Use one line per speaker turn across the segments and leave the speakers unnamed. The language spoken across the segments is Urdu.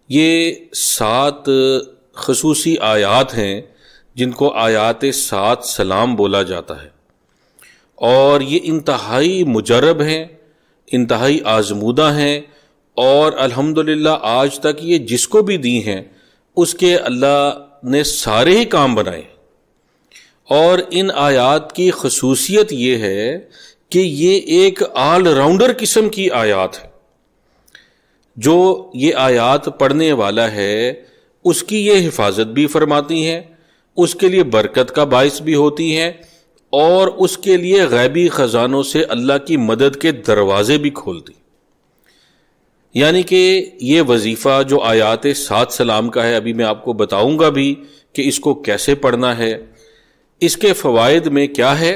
یہ 7 خصوصی آیات ہیں جن کو آیات 7 سلام بولا جاتا ہے، اور یہ انتہائی مجرب ہیں، انتہائی آزمودہ ہیں، اور الحمدللہ آج تک یہ جس کو بھی دی ہیں اس کے اللہ نے سارے ہی کام بنائے۔ اور ان آیات کی خصوصیت یہ ہے کہ یہ ایک آل راؤنڈر قسم کی آیات ہے۔ جو یہ آیات پڑھنے والا ہے اس کی یہ حفاظت بھی فرماتی ہیں، اس کے لیے برکت کا باعث بھی ہوتی ہیں، اور اس کے لیے غیبی خزانوں سے اللہ کی مدد کے دروازے بھی کھولتی۔ یعنی کہ یہ وظیفہ جو آیات 7 سلام کا ہے، ابھی میں آپ کو بتاؤں گا بھی کہ اس کو کیسے پڑھنا ہے۔ اس کے فوائد میں کیا ہے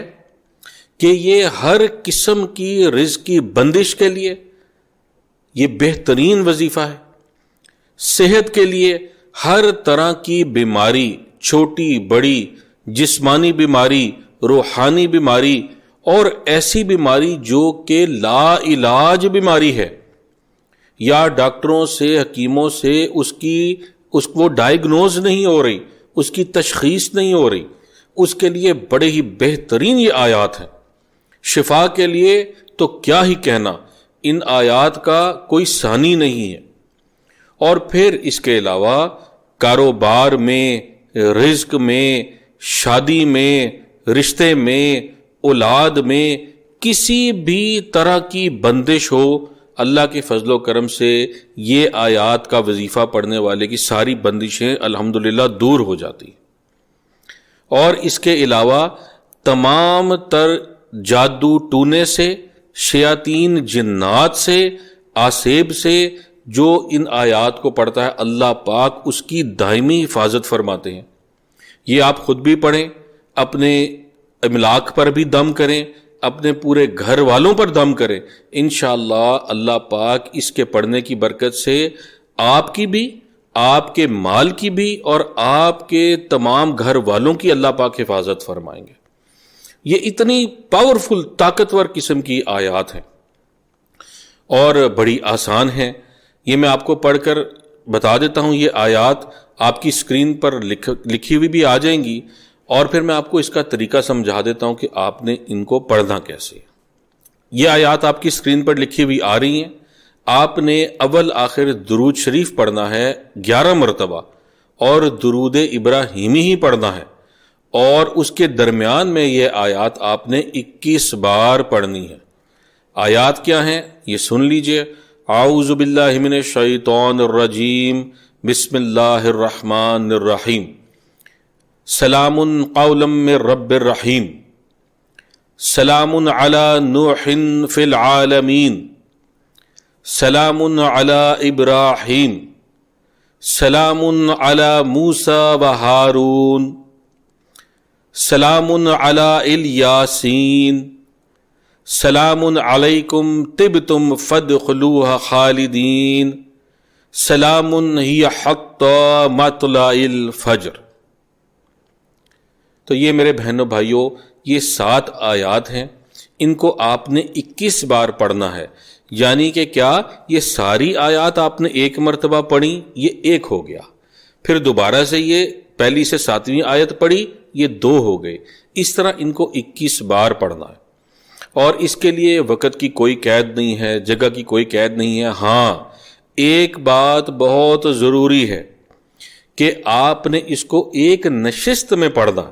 کہ یہ ہر قسم کی رزق کی بندش کے لیے یہ بہترین وظیفہ ہے۔ صحت کے لیے ہر طرح کی بیماری، چھوٹی بڑی، جسمانی بیماری، روحانی بیماری، اور ایسی بیماری جو کہ لا علاج بیماری ہے، یا ڈاکٹروں سے، حکیموں سے اس کو ڈائیگنوز نہیں ہو رہی، اس کی تشخیص نہیں ہو رہی، اس کے لیے بڑے ہی بہترین یہ آیات ہیں۔ شفا کے لیے تو کیا ہی کہنا، ان آیات کا کوئی ثانی نہیں ہے۔ اور پھر اس کے علاوہ کاروبار میں، رزق میں، شادی میں، رشتے میں، اولاد میں، کسی بھی طرح کی بندش ہو، اللہ کے فضل و کرم سے یہ آیات کا وظیفہ پڑھنے والے کی ساری بندشیں الحمدللہ دور ہو جاتی۔ اور اس کے علاوہ تمام تر جادو ٹونے سے، شیاطین جنات سے، آسیب سے، جو ان آیات کو پڑھتا ہے اللہ پاک اس کی دائمی حفاظت فرماتے ہیں۔ یہ آپ خود بھی پڑھیں، اپنے املاک پر بھی دم کریں، اپنے پورے گھر والوں پر دم کریں، انشاءاللہ اللہ پاک اس کے پڑھنے کی برکت سے آپ کی بھی، آپ کے مال کی بھی، اور آپ کے تمام گھر والوں کی اللہ پاک حفاظت فرمائیں گے۔ یہ اتنی پاورفل، طاقتور قسم کی آیات ہیں اور بڑی آسان ہیں۔ یہ میں آپ کو پڑھ کر بتا دیتا ہوں، یہ آیات آپ کی اسکرین پر لکھی ہوئی بھی آ جائیں گی، اور پھر میں آپ کو اس کا طریقہ سمجھا دیتا ہوں کہ آپ نے ان کو پڑھنا کیسے۔ یہ آیات آپ کی اسکرین پر لکھی ہوئی آ رہی ہیں۔ آپ نے اول آخر درود شریف پڑھنا ہے 11 مرتبہ، اور درود ابراہیمی ہی پڑھنا ہے، اور اس کے درمیان میں یہ آیات آپ نے 21 بار پڑھنی ہے۔ آیات کیا ہیں یہ سن لیجئے۔ اعوذ باللہ من الشیطان الرجیم، بسم اللہ الرحمن الرحیم، سلام قولا من رب الرحیم، سلام علی نوح فی العالمین، سلام علی ابراہیم، سلام علی موسیٰ و ہارون، سلام علی الیاسین، سلام علیکم طبتم فادخلوها خالدین، سلام ہی حتی مطلع الفجر۔ تو یہ میرے بہنوں بھائیوں یہ 7 آیات ہیں، ان کو آپ نے 21 بار پڑھنا ہے۔ یعنی کہ کیا، یہ ساری آیات آپ نے ایک مرتبہ پڑھی، یہ 1 ہو گیا، پھر دوبارہ سے یہ پہلی سے 7ویں آیت پڑھی، یہ 2 ہو گئے۔ اس طرح ان کو 21 بار پڑھنا ہے، اور اس کے لیے وقت کی کوئی قید نہیں ہے، جگہ کی کوئی قید نہیں ہے۔ ہاں، ایک بات بہت ضروری ہے کہ آپ نے اس کو ایک نشست میں پڑھنا،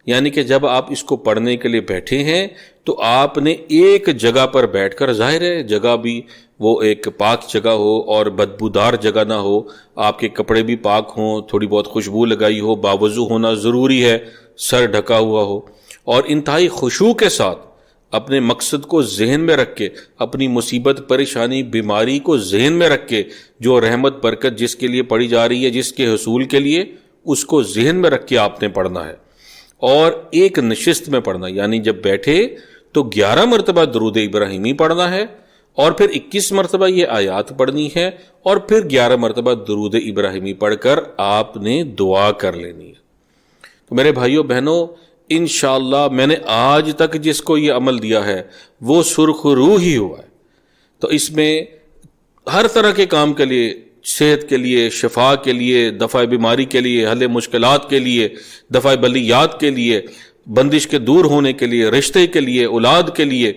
یعنی کہ جب آپ اس کو پڑھنے کے لیے بیٹھے ہیں تو آپ نے ایک جگہ پر بیٹھ کر، ظاہر ہے جگہ بھی وہ ایک پاک جگہ ہو اور بدبودار جگہ نہ ہو، آپ کے کپڑے بھی پاک ہوں، تھوڑی بہت خوشبو لگائی ہو، باوضو ہونا ضروری ہے، سر ڈھکا ہوا ہو، اور انتہائی خشوع کے ساتھ اپنے مقصد کو ذہن میں رکھ کے، اپنی مصیبت، پریشانی، بیماری کو ذہن میں رکھ کے، جو رحمت برکت جس کے لیے پڑھی جا رہی ہے، جس کے حصول کے لیے، اس کو ذہن میں رکھ کے آپ نے پڑھنا ہے، اور ایک نشست میں پڑھنا، یعنی جب بیٹھے تو 11 مرتبہ درود ابراہیمی پڑھنا ہے، اور پھر 21 مرتبہ یہ آیات پڑھنی ہے، اور پھر 11 مرتبہ درود ابراہیمی پڑھ کر آپ نے دعا کر لینی ہے۔ تو میرے بھائیوں بہنوں، انشاءاللہ میں نے آج تک جس کو یہ عمل دیا ہے وہ سرخ روح ہی ہوا ہے۔ تو اس میں ہر طرح کے کام کے لیے، صحت کے لیے، شفا کے لیے، دفع بیماری کے لیے، حل مشکلات کے لیے، دفع بلیات کے لیے، بندش کے دور ہونے کے لیے، رشتے کے لیے، اولاد کے لیے،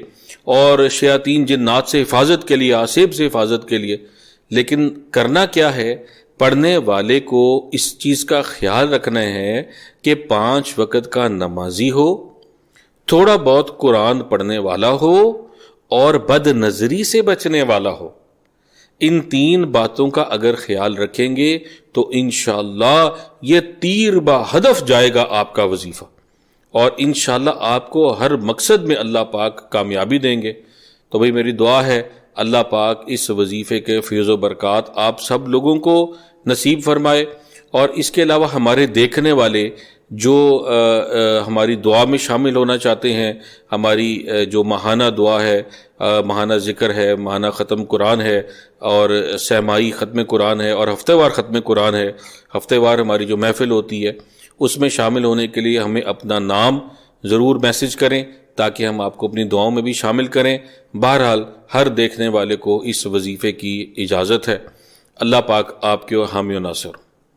اور شیاطین جنات سے حفاظت کے لیے، آسیب سے حفاظت کے لیے۔ لیکن کرنا کیا ہے؟ پڑھنے والے کو اس چیز کا خیال رکھنا ہے کہ 5 وقت کا نمازی ہو، تھوڑا بہت قرآن پڑھنے والا ہو، اور بد نظری سے بچنے والا ہو۔ ان 3 باتوں کا اگر خیال رکھیں گے تو انشاءاللہ یہ تیر با ہدف جائے گا آپ کا وظیفہ، اور انشاءاللہ آپ کو ہر مقصد میں اللہ پاک کامیابی دیں گے۔ تو بھئی میری دعا ہے اللہ پاک اس وظیفے کے فیض و برکات آپ سب لوگوں کو نصیب فرمائے، اور اس کے علاوہ ہمارے دیکھنے والے جو ہماری دعا میں شامل ہونا چاہتے ہیں، ہماری جو ماہانہ دعا ہے، ماہانہ ذکر ہے، ماہانہ ختم قرآن ہے، اور سہمائی ختم قرآن ہے، اور ہفتہ وار ختم قرآن ہے، ہفتہ وار ہماری جو محفل ہوتی ہے، اس میں شامل ہونے کے لیے ہمیں اپنا نام ضرور میسج کریں تاکہ ہم آپ کو اپنی دعاؤں میں بھی شامل کریں۔ بہرحال ہر دیکھنے والے کو اس وظیفے کی اجازت ہے۔ اللہ پاک آپ کے حامی و ناصر۔